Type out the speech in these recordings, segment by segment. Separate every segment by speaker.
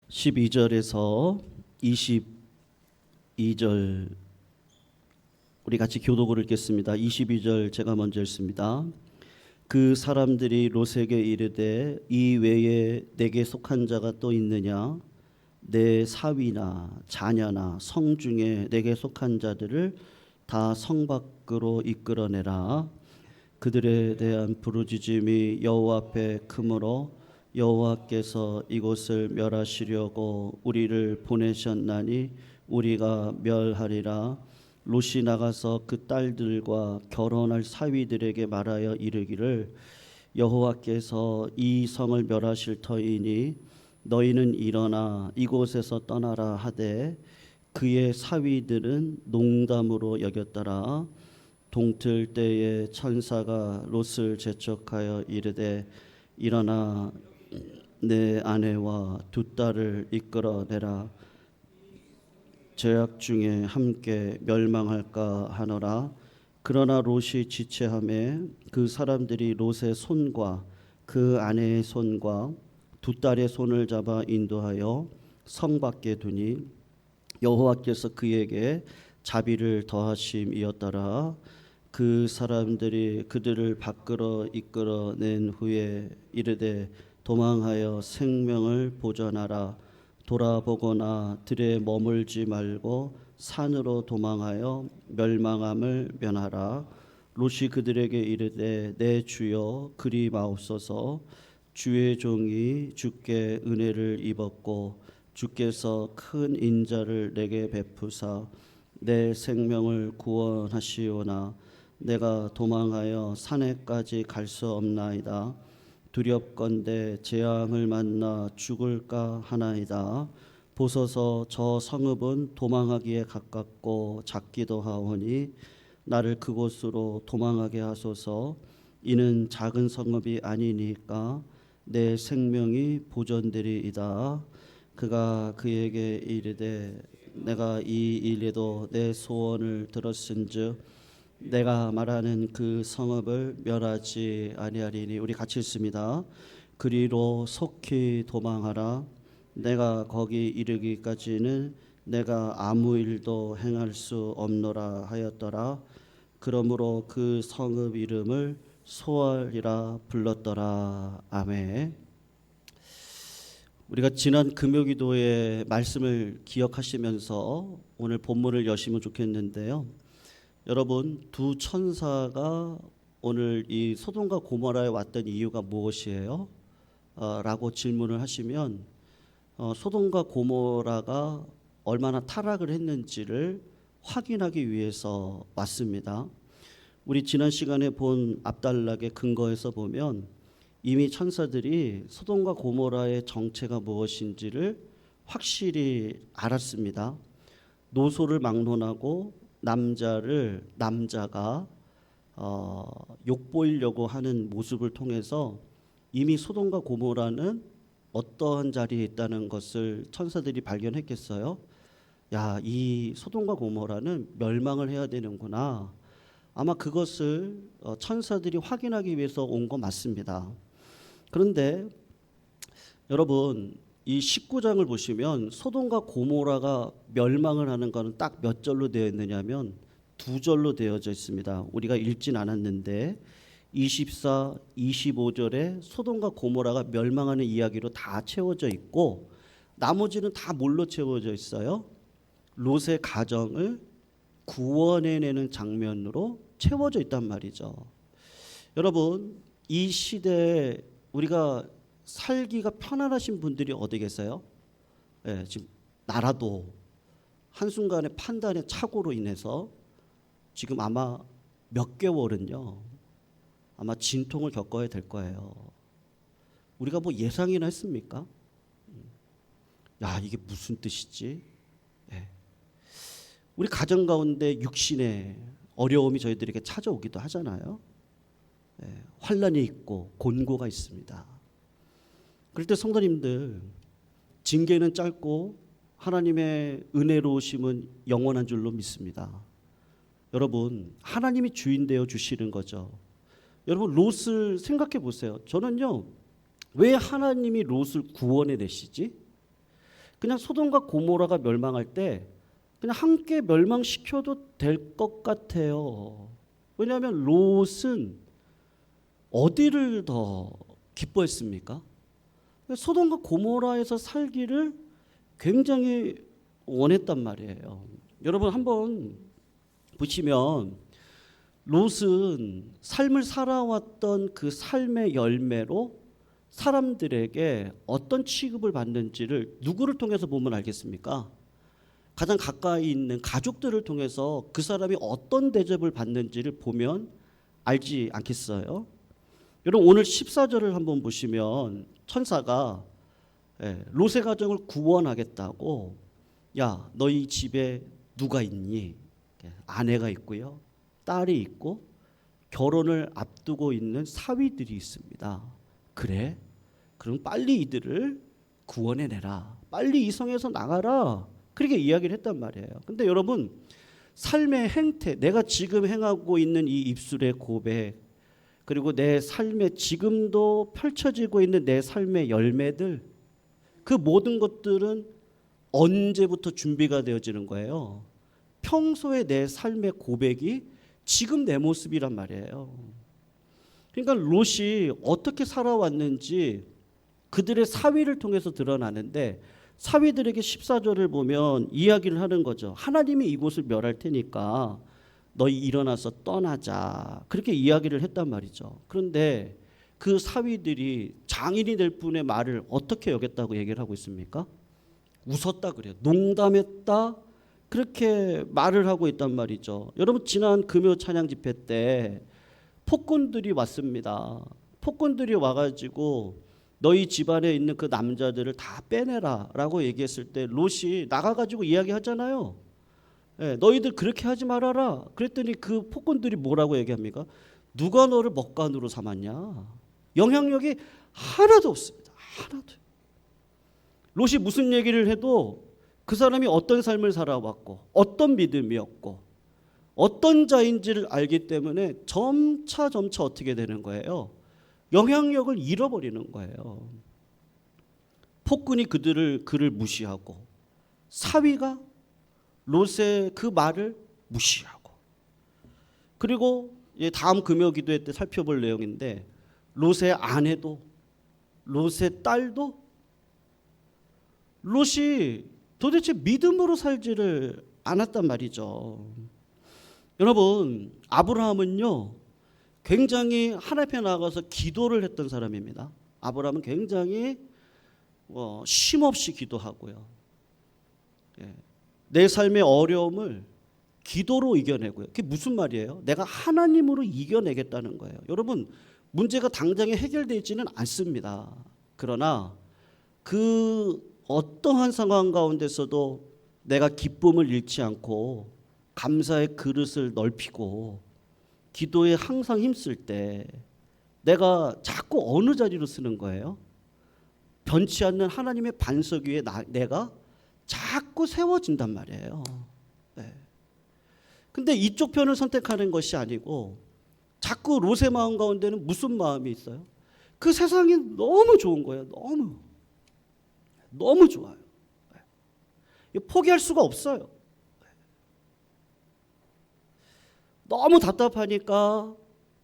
Speaker 1: 12절에서 22절 우리 같이 교독을 읽겠습니다. 22절 제가 먼저 읽습니다. 그 사람들이 롯에게 이르되 이 외에 내게 속한 자가 또 있느냐? 내 사위나 자녀나 성 중에 내게 속한 자들을 다 성 밖으로 이끌어내라. 그들에 대한 부르짖음이 여호와 앞에 크므로 여호와께서 이곳을 멸하시려고 우리를 보내셨나니 우리가 멸하리라. 롯이 나가서 그 딸들과 결혼할 사위들에게 말하여 이르기를 여호와께서 이 성을 멸하실 터이니 너희는 일어나 이곳에서 떠나라 하되 그의 사위들은 농담으로 여겼더라. 동틀 때에 천사가 롯을 재촉하여 이르되 일어나 내 아내와 두 딸을 이끌어내라. 죄악 중에 함께 멸망할까 하노라. 그러나 롯이 지체하매 그 사람들이 롯의 손과 그 아내의 손과 두 딸의 손을 잡아 인도하여 성 밖에 두니 여호와께서 그에게 자비를 더하심이었더라. 그 사람들이 그들을 밖으로 이끌어낸 후에 이르되 도망하여 생명을 보존하라. 돌아보거나 들에 머물지 말고 산으로 도망하여 멸망함을 면하라. 롯이 그들에게 이르되 내 주여 그리 마옵소서. 주의 종이 주께 은혜를 입었고 주께서 큰 인자를 내게 베푸사 내 생명을 구원하시오나 내가 도망하여 산에까지 갈 수 없나이다. 두렵건대 재앙을 만나 죽을까 하나이다. 보소서 저 성읍은 도망하기에 가깝고 작기도 하오니 나를 그곳으로 도망하게 하소서. 이는 작은 성읍이 아니니까 내 생명이 보존되리이다. 그가 그에게 이르되 내가 이 일에도 내 소원을 들었은즉 내가 말하는 그 성읍을 멸하지 아니하리니. 우리 같이 읽습니다. 그리로 속히 도망하라. 내가 거기 이르기까지는 내가 아무 일도 행할 수 없노라 하였더라. 그러므로 그 성읍 이름을 소알이라 불렀더라. 아멘. 우리가 지난 금요기도의 말씀을 기억하시면서 오늘 본문을 여시면 좋겠는데요. 여러분, 두 천사가 오늘 이 소돔과 고모라에 왔던 이유가 무엇이에요? 라고 질문을 하시면 소돔과 고모라가 얼마나 타락을 했는지를 확인하기 위해서 왔습니다. 우리 지난 시간에 본 압달락의 근거에서 보면 이미 천사들이 소돔과 고모라의 정체가 무엇인지를 확실히 알았습니다. 노소를 막론하고 남자가 욕보이려고 하는 모습을 통해서 이미 소돔과 고모라는 어떠한 자리에 있다는 것을 천사들이 발견했겠어요? 야, 이 소돔과 고모라는 멸망을 해야 되는구나. 아마 그것을 천사들이 확인하기 위해서 온 거 맞습니다. 그런데 여러분, 이 19장을 보시면 소돔과 고모라가 멸망을 하는 것은 딱 몇 절로 되어 있느냐면 두 절로 되어져 있습니다. 우리가 읽진 않았는데 24, 25절에 소돔과 고모라가 멸망하는 이야기로 다 채워져 있고 나머지는 다 뭘로 채워져 있어요? 롯의 가정을 구원해내는 장면으로 채워져 있단 말이죠. 여러분, 이 시대에 우리가 살기가 편안하신 분들이 어디 계세요? 지금 나라도 한순간의 판단의 착오로 인해서 지금 아마 몇 개월은요 아마 진통을 겪어야 될 거예요. 우리가 뭐 예상이나 했습니까? 야, 이게 무슨 뜻이지? 우리 가정 가운데 육신의 어려움이 저희들에게 찾아오기도 하잖아요. 환난이 있고 곤고가 있습니다. 그럴 때 성도님들, 징계는 짧고 하나님의 은혜로우심은 영원한 줄로 믿습니다. 여러분, 하나님이 주인 되어 주시는 거죠. 여러분, 롯을 생각해 보세요. 저는요, 왜 하나님이 롯을 구원해 내시지? 그냥 소돔과 고모라가 멸망할 때 그냥 함께 멸망시켜도 될 것 같아요. 왜냐하면 롯은 어디를 더 기뻐했습니까? 소돔과 고모라에서 살기를 굉장히 원했단 말이에요. 여러분 한번 보시면 롯은 삶을 살아왔던 그 삶의 열매로 사람들에게 어떤 취급을 받는지를 누구를 통해서 보면 알겠습니까? 가장 가까이 있는 가족들을 통해서 그 사람이 어떤 대접을 받는지를 보면 알지 않겠어요? 여러분 오늘 14절을 한번 보시면 천사가 롯의 가정을 구원하겠다고 야 너희 집에 누가 있니? 아내가 있고요. 딸이 있고 결혼을 앞두고 있는 사위들이 있습니다. 그래? 그럼 빨리 이들을 구원해내라. 빨리 이 성에서 나가라. 그렇게 이야기를 했단 말이에요. 근데 여러분 삶의 행태, 내가 지금 행하고 있는 이 입술의 고백, 그리고 내 삶에 지금도 펼쳐지고 있는 내 삶의 열매들, 그 모든 것들은 언제부터 준비가 되어지는 거예요? 평소에 내 삶의 고백이 지금 내 모습이란 말이에요. 그러니까 롯이 어떻게 살아왔는지 그들의 사위를 통해서 드러나는데, 사위들에게 14절을 보면 이야기를 하는 거죠. 하나님이 이곳을 멸할 테니까 너희 일어나서 떠나자. 그렇게 이야기를 했단 말이죠. 그런데 그 사위들이 장인이 될 분의 말을 어떻게 여겼다고 얘기를 하고 있습니까? 웃었다 그래요. 농담했다. 그렇게 말을 하고 있단 말이죠. 여러분 지난 금요 찬양 집회 때 폭군들이 왔습니다. 폭군들이 와가지고 너희 집안에 있는 그 남자들을 다 빼내라 라고 얘기했을 때 롯이 나가가지고 이야기하잖아요. 너희들 그렇게 하지 말아라. 그랬더니 그 폭군들이 뭐라고 얘기합니까? 누가 너를 먹간으로 삼았냐? 영향력이 하나도 없습니다. 하나도. 롯이 무슨 얘기를 해도 그 사람이 어떤 삶을 살아왔고 어떤 믿음이었고 어떤 자인지를 알기 때문에 점차 어떻게 되는 거예요? 영향력을 잃어버리는 거예요. 폭군이 그를 무시하고 사위가 롯의 그 말을 무시하고, 그리고 다음 금요 기도회 때 살펴볼 내용인데 롯의 아내도 롯의 딸도 롯이 도대체 믿음으로 살지를 않았단 말이죠. 여러분 아브라함은요 굉장히 하나님 앞에 나가서 기도를 했던 사람입니다. 아브라함은 굉장히 쉼없이 기도하고요. 내 삶의 어려움을 기도로 이겨내고요. 그게 무슨 말이에요? 내가 하나님으로 이겨내겠다는 거예요. 여러분 문제가 당장에 해결되어 있지는 않습니다. 그러나 그 어떠한 상황 가운데서도 내가 기쁨을 잃지 않고 감사의 그릇을 넓히고 기도에 항상 힘쓸 때 내가 자꾸 어느 자리로 쓰는 거예요? 변치 않는 하나님의 반석 위에 내가 자꾸 세워진단 말이에요. 근데 이쪽 편을 선택하는 것이 아니고 자꾸 롯의 마음 가운데는 무슨 마음이 있어요? 그 세상이 너무 좋은 거예요. 너무 좋아요. 포기할 수가 없어요. 너무 답답하니까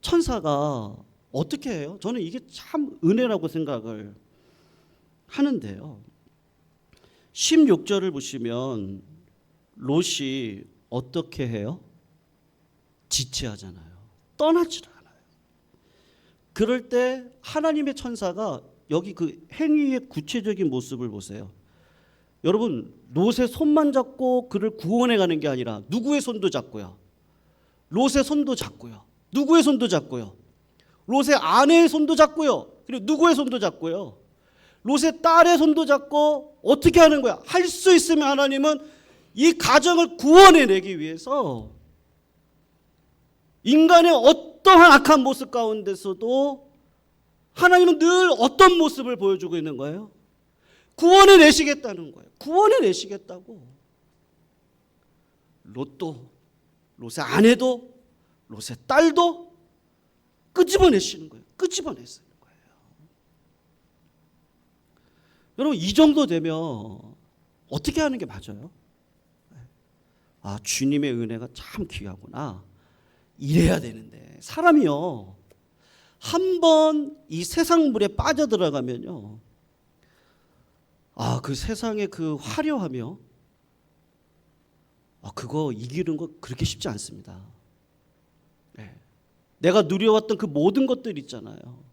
Speaker 1: 천사가 어떻게 해요? 저는 이게 참 은혜라고 생각을 하는데요. 16절을 보시면 롯이 어떻게 해요? 지체하잖아요. 떠나질 않아요. 그럴 때 하나님의 천사가 여기 그 행위의 구체적인 모습을 보세요. 여러분 롯의 손만 잡고 그를 구원해 가는 게 아니라 누구의 손도 잡고요. 롯의 손도 잡고요. 누구의 손도 잡고요. 롯의 아내의 손도 잡고요. 그리고 누구의 손도 잡고요. 롯의 딸의 손도 잡고 어떻게 하는 거야? 할 수 있으면 하나님은 이 가정을 구원해내기 위해서 인간의 어떠한 악한 모습 가운데서도 하나님은 늘 어떤 모습을 보여주고 있는 거예요? 구원해내시겠다는 거예요. 구원해내시겠다고. 롯도, 롯의 아내도, 롯의 딸도 끄집어내시는 거예요. 끄집어내시는 거예요. 여러분 이 정도 되면 어떻게 하는 게 맞아요? 아, 주님의 은혜가 참 귀하구나. 이래야 되는데 사람이요, 한 번 이 세상 물에 빠져들어가면요, 아, 그 세상의 그 화려하며 그거 이기는 거 그렇게 쉽지 않습니다. 네. 내가 누려왔던 그 모든 것들 있잖아요.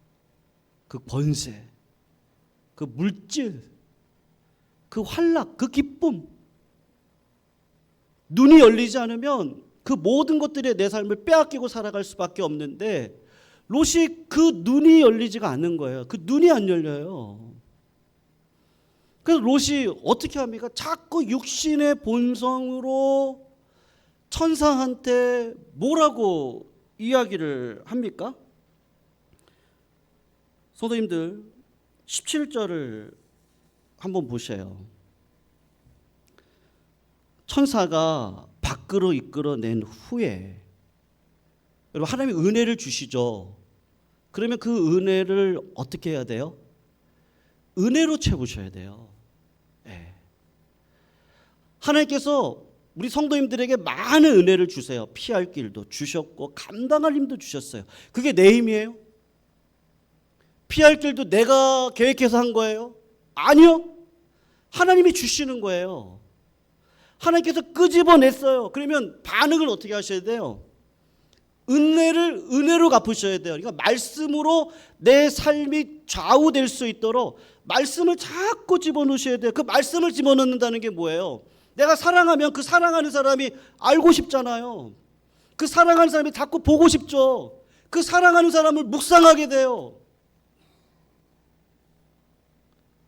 Speaker 1: 그 권세, 그 물질, 그 환락, 그 기쁨, 눈이 열리지 않으면 그 모든 것들에 내 삶을 빼앗기고 살아갈 수밖에 없는데, 롯이 그 눈이 열리지가 않는 거예요. 그 눈이 안 열려요. 그래서 롯이 어떻게 합니까? 자꾸 육신의 본성으로 천사한테 뭐라고 이야기를 합니까? 성도님들 17절을 한번 보세요. 천사가 밖으로 이끌어낸 후에, 여러분, 하나님이 은혜를 주시죠. 그러면 그 은혜를 어떻게 해야 돼요? 은혜로 채우셔야 돼요. 네. 하나님께서 우리 성도님들에게 많은 은혜를 주세요. 피할 길도 주셨고 감당할 힘도 주셨어요. 그게 내 힘이에요? 피할 길도 내가 계획해서 한 거예요? 아니요. 하나님이 주시는 거예요. 하나님께서 끄집어냈어요. 그러면 반응을 어떻게 하셔야 돼요? 은혜를 은혜로 갚으셔야 돼요. 그러니까 말씀으로 내 삶이 좌우될 수 있도록 말씀을 자꾸 집어넣으셔야 돼요. 그 말씀을 집어넣는다는 게 뭐예요? 내가 사랑하면 그 사랑하는 사람이 알고 싶잖아요. 그 사랑하는 사람이 자꾸 보고 싶죠. 그 사랑하는 사람을 묵상하게 돼요.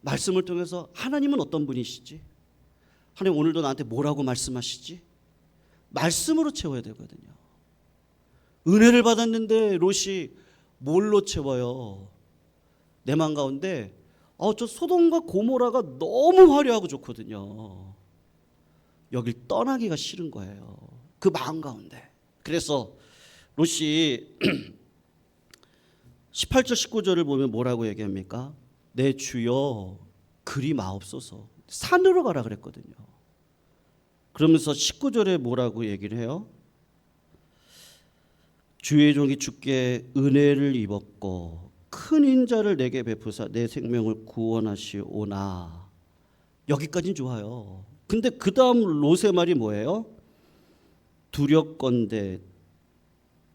Speaker 1: 말씀을 통해서 하나님은 어떤 분이시지? 하나님 오늘도 나한테 뭐라고 말씀하시지? 말씀으로 채워야 되거든요. 은혜를 받았는데 롯이 뭘로 채워요? 내 마음 가운데 저 소돔과 고모라가 너무 화려하고 좋거든요. 여길 떠나기가 싫은 거예요. 그 마음 가운데. 그래서 롯이 18절 19절을 보면 뭐라고 얘기합니까? 내 주여 그리 마옵소서. 산으로 가라 그랬거든요. 그러면서 19절에 뭐라고 얘기를 해요? 주의 종이 주께 은혜를 입었고 큰 인자를 내게 베푸사 내 생명을 구원하시오나. 여기까지는 좋아요. 근데 그 다음 롯의 말이 뭐예요? 두렵건대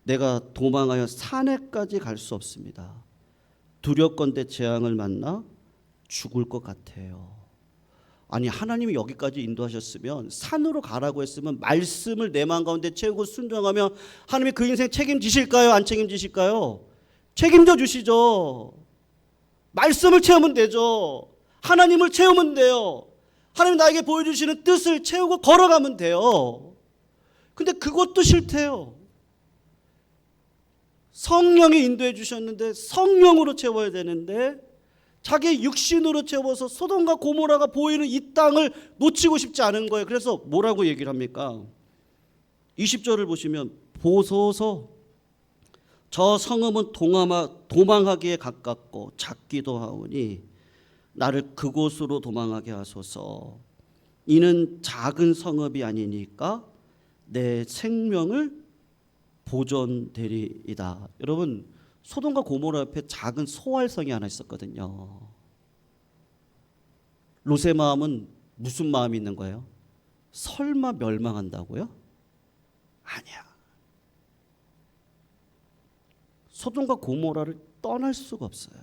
Speaker 1: 내가 도망하여 산에까지 갈 수 없습니다. 두렵건대 재앙을 만나 죽을 것 같아요. 아니, 하나님이 여기까지 인도하셨으면, 산으로 가라고 했으면 말씀을 내 마음 가운데 채우고 순종하면 하나님이 그 인생 책임지실까요? 안 책임지실까요? 책임져 주시죠. 말씀을 채우면 되죠. 하나님을 채우면 돼요. 하나님 나에게 보여주시는 뜻을 채우고 걸어가면 돼요. 근데 그것도 싫대요. 성령이 인도해 주셨는데 성령으로 채워야 되는데 자기 육신으로 채워서 소돔과 고모라가 보이는 이 땅을 놓치고 싶지 않은 거예요. 그래서 뭐라고 얘기를 합니까? 20절을 보시면 보소서 저 성읍은 도망하기에 가깝고 작기도 하오니 나를 그곳으로 도망하게 하소서. 이는 작은 성읍이 아니니까 내 생명을 보존되리이다. 여러분, 소돔과 고모라 옆에 작은 소활성이 하나 있었거든요. 롯의 마음은 무슨 마음이 있는 거예요? 설마 멸망한다고요? 아니야. 소돔과 고모라를 떠날 수가 없어요.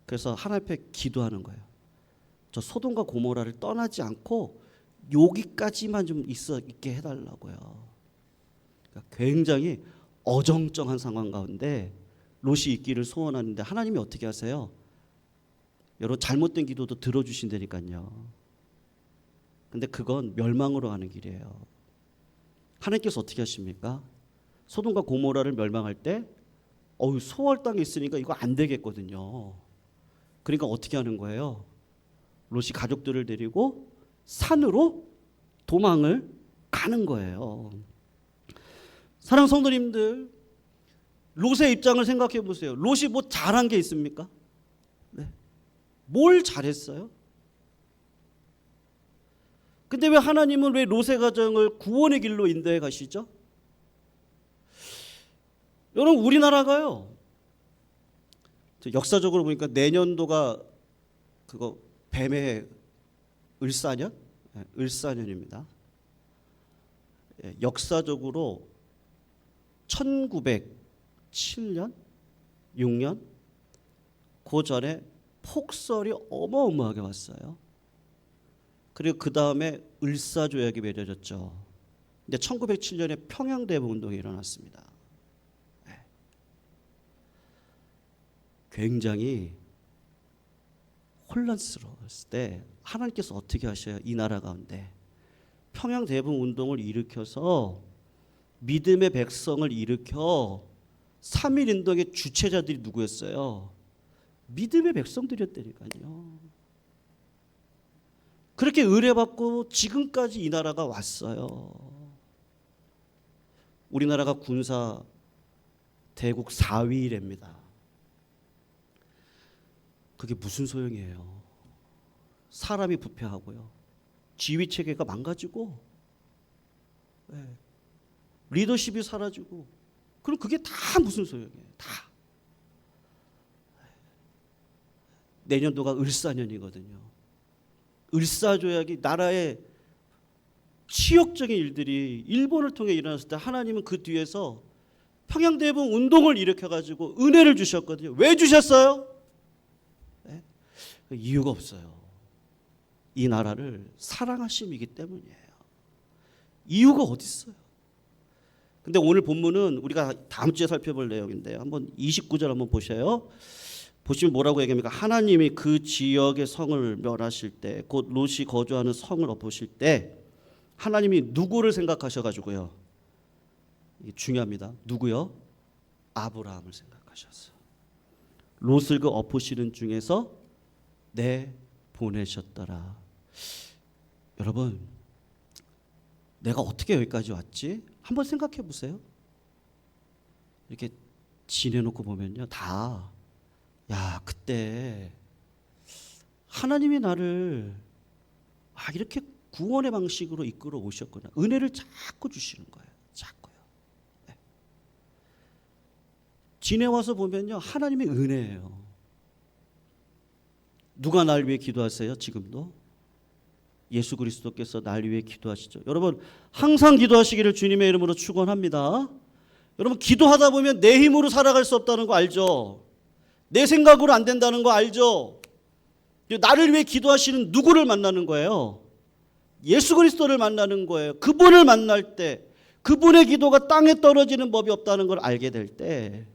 Speaker 1: 그래서 하나님 앞에 기도하는 거예요. 저 소돔과 고모라를 떠나지 않고 여기까지만 좀 있게 해달라고요. 그러니까 굉장히 어정쩡한 상황 가운데 롯이 있기를 소원하는데 하나님이 어떻게 하세요? 여러분, 잘못된 기도도 들어주신다니까요. 근데 그건 멸망으로 가는 길이에요. 하나님께서 어떻게 하십니까? 소돔과 고모라를 멸망할 때 소월 땅에 있으니까 이거 안 되겠거든요. 그러니까 어떻게 하는 거예요? 롯이 가족들을 데리고 산으로 도망을 가는 거예요. 사랑하는 성도님들, 롯의 입장을 생각해 보세요. 롯이 뭐 잘한 게 있습니까? 네. 뭘 잘했어요? 근데 왜 하나님은 왜 롯의 가정을 구원의 길로 인도해 가시죠? 여러분, 우리나라가요, 역사적으로 보니까 내년도가 그거 뱀의 을사년? 네, 을사년입니다. 역사적으로 1907년, 6년 그 전에 폭설이 어마어마하게 왔어요. 그리고 그 다음에 을사조약이 맺어졌죠. 근데 1907년에 평양대부 운동이 일어났습니다. 굉장히 혼란스러웠을 때 하나님께서 어떻게 하셔요? 이 나라 가운데 평양대부 운동을 일으켜서 믿음의 백성을 일으켜 3.1운동의 주체자들이 누구였어요? 믿음의 백성들이었다니까요. 그렇게 의뢰받고 지금까지 이 나라가 왔어요. 우리나라가 군사 대국 4위랍니다. 그게 무슨 소용이에요? 사람이 부패하고요, 지휘 체계가 망가지고, 리더십이 사라지고, 그럼 그게 다 무슨 소용이에요? 다. 내년도가 을사년이거든요. 을사조약이 나라의 치욕적인 일들이 일본을 통해 일어났을 때 하나님은 그 뒤에서 평양대부 운동을 일으켜가지고 은혜를 주셨거든요. 왜 주셨어요? 네? 이유가 없어요. 이 나라를 사랑하심이기 때문이에요. 이유가 어디 있어요? 근데 오늘 본문은 우리가 다음 주에 살펴볼 내용인데요. 한번 29절 한번 보셔요. 보시면 뭐라고 얘기합니까? 하나님이 그 지역의 성을 멸하실 때, 곧 롯이 거주하는 성을 엎으실 때 하나님이 누구를 생각하셔가지고요, 이게 중요합니다. 누구요? 아브라함을 생각하셨어요. 롯을 그 엎으시는 중에서 내 보내셨더라. 여러분, 내가 어떻게 여기까지 왔지? 한번 생각해 보세요. 이렇게 지내놓고 보면요, 다, 야, 그때 하나님이 나를 이렇게 구원의 방식으로 이끌어 오셨구나. 은혜를 자꾸 주시는 거예요. 자꾸요. 네. 지내와서 보면요, 하나님의 은혜예요. 누가 날 위해 기도하세요? 지금도 예수 그리스도께서 날 위해 기도하시죠. 여러분, 항상 기도하시기를 주님의 이름으로 축원합니다. 여러분, 기도하다 보면 내 힘으로 살아갈 수 없다는 거 알죠? 내 생각으로 안 된다는 거 알죠? 나를 위해 기도하시는 누구를 만나는 거예요? 예수 그리스도를 만나는 거예요. 그분을 만날 때, 그분의 기도가 땅에 떨어지는 법이 없다는 걸 알게 될 때,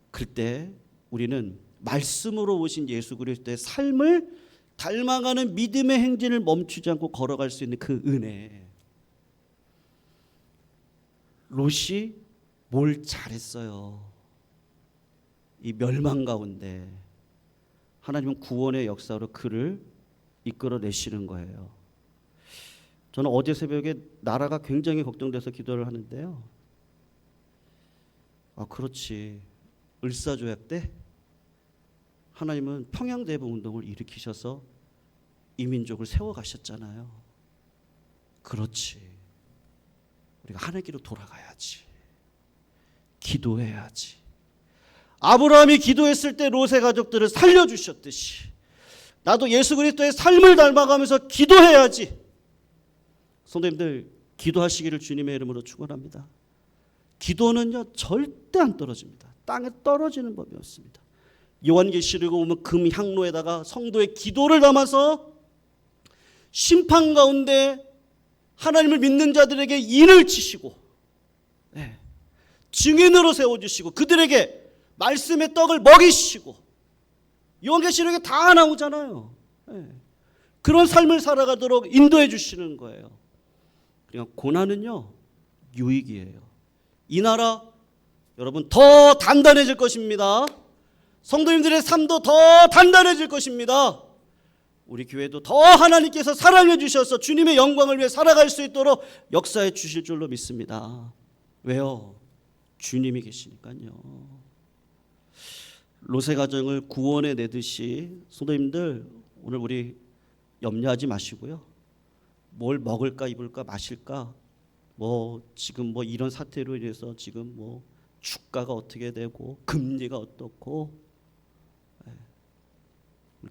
Speaker 1: 그때 우리는 말씀으로 오신 예수 그리스도의 삶을 닮아가는 믿음의 행진을 멈추지 않고 걸어갈 수 있는 그 은혜. 롯이 뭘 잘했어요? 이 멸망 가운데 하나님은 구원의 역사로 그를 이끌어내시는 거예요. 저는 어제 새벽에 나라가 굉장히 걱정돼서 기도를 하는데요. 그렇지. 을사조약 때 하나님은 평양대부 운동을 일으키셔서 이 민족을 세워가셨잖아요. 그렇지. 우리가 하나님께로 돌아가야지. 기도해야지. 아브라함이 기도했을 때 롯의 가족들을 살려주셨듯이 나도 예수 그리스도의 삶을 닮아가면서 기도해야지. 성도님들, 기도하시기를 주님의 이름으로 축원합니다. 기도는요, 절대 안 떨어집니다. 땅에 떨어지는 법이 없습니다. 요한계시록에 보면 금 향로에다가 성도의 기도를 담아서 심판 가운데 하나님을 믿는 자들에게 인을 치시고, 증인으로 세워주시고, 그들에게 말씀의 떡을 먹이시고, 요한계시록에 다 나오잖아요. 그런 삶을 살아가도록 인도해 주시는 거예요. 그러니까 고난은요, 유익이에요. 이 나라 여러분 더 단단해질 것입니다. 성도님들의 삶도 더 단단해질 것입니다. 우리 교회도 더 하나님께서 사랑해 주셔서 주님의 영광을 위해 살아갈 수 있도록 역사해 주실 줄로 믿습니다. 왜요? 주님이 계시니까요. 롯의 가정을 구원해 내듯이 성도님들 오늘 우리 염려하지 마시고요, 뭘 먹을까 입을까 마실까 뭐 지금 뭐 이런 사태로 인해서 지금 뭐 주가가 어떻게 되고 금리가 어떻고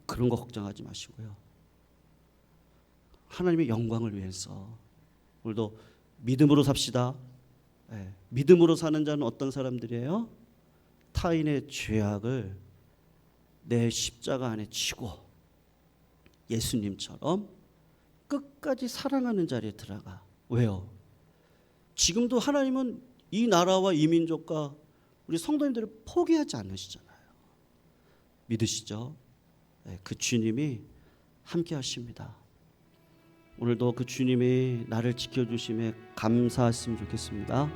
Speaker 1: 그런 거 걱정하지 마시고요. 하나님의 영광을 위해서 오늘도 믿음으로 삽시다. 믿음으로 사는 자는 어떤 사람들이에요? 타인의 죄악을 내 십자가 안에 지고 예수님처럼 끝까지 사랑하는 자리에 들어가. 왜요? 지금도 하나님은 이 나라와 이 민족과 우리 성도님들을 포기하지 않으시잖아요. 믿으시죠? 그 주님이 함께 하십니다. 오늘도 그 주님이 나를 지켜주심에 감사했으면 좋겠습니다.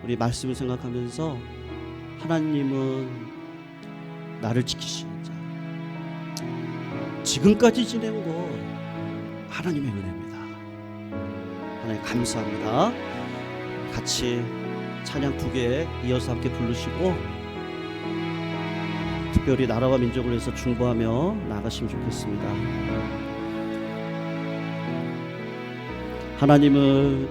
Speaker 1: 우리 말씀을 생각하면서 하나님은 나를 지키시는 자, 지금까지 지낸 거 하나님의 은혜입니다. 하나님 감사합니다. 같이 찬양 2개 이어서 함께 부르시고 특별히 나라와 민족을 위해서 중보하며 나가시면 좋겠습니다. 하나님은